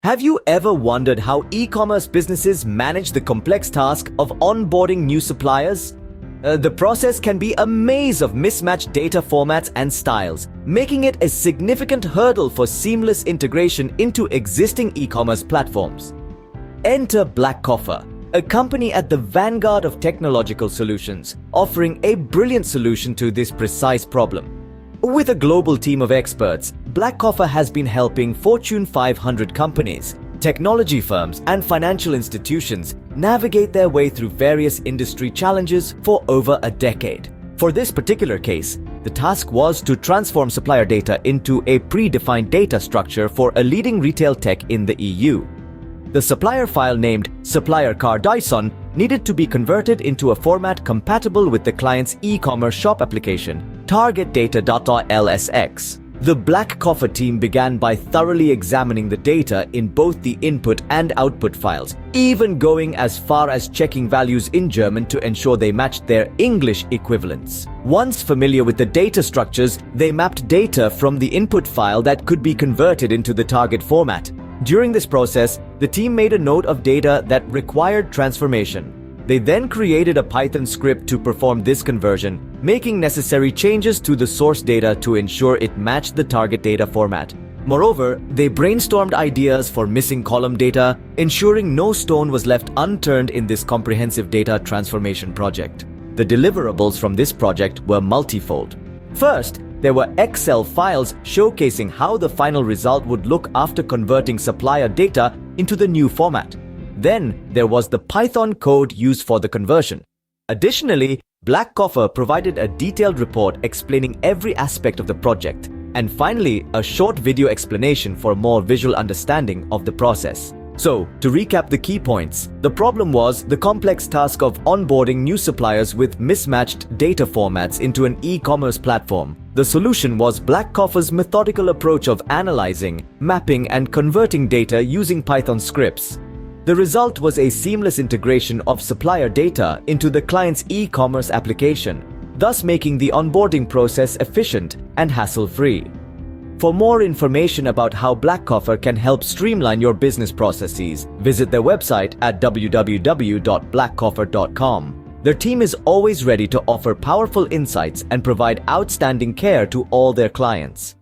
Have you ever wondered how e-commerce businesses manage the complex task of onboarding new suppliers? The process can be a maze of mismatched data formats and styles, making it a significant hurdle for seamless integration into existing e-commerce platforms. Enter Blackcoffer, a company at the vanguard of technological solutions, offering a brilliant solution to this precise problem. With a global team of experts, Blackcoffer has been helping Fortune 500 companies, technology firms, and financial institutions navigate their way through various industry challenges for over a decade. For this particular case, the task was to transform supplier data into a predefined data structure for a leading retail tech in the EU. The supplier file named Supplier Car Dyson needed to be converted into a format compatible with the client's e-commerce shop application, targetdata.lsx. The Blackcoffer team began by thoroughly examining the data in both the input and output files, even going as far as checking values in German to ensure they matched their English equivalents. Once familiar with the data structures, they mapped data from the input file that could be converted into the target format. During this process, the team made a note of data that required transformation. They then created a Python script to perform this conversion, making necessary changes to the source data to ensure it matched the target data format. Moreover, they brainstormed ideas for missing column data, ensuring no stone was left unturned in this comprehensive data transformation project. The deliverables from this project were multifold. First, there were Excel files showcasing how the final result would look after converting supplier data into the new format. Then, there was the Python code used for the conversion. Additionally, Blackcoffer provided a detailed report explaining every aspect of the project, and finally, a short video explanation for a more visual understanding of the process. So, to recap the key points, the problem was the complex task of onboarding new suppliers with mismatched data formats into an e-commerce platform. The solution was Blackcoffer's methodical approach of analyzing, mapping, and converting data using Python scripts. The result was a seamless integration of supplier data into the client's e-commerce application, thus making the onboarding process efficient and hassle-free. For more information about how Blackcoffer can help streamline your business processes, visit their website at www.blackcoffer.com. Their team is always ready to offer powerful insights and provide outstanding care to all their clients.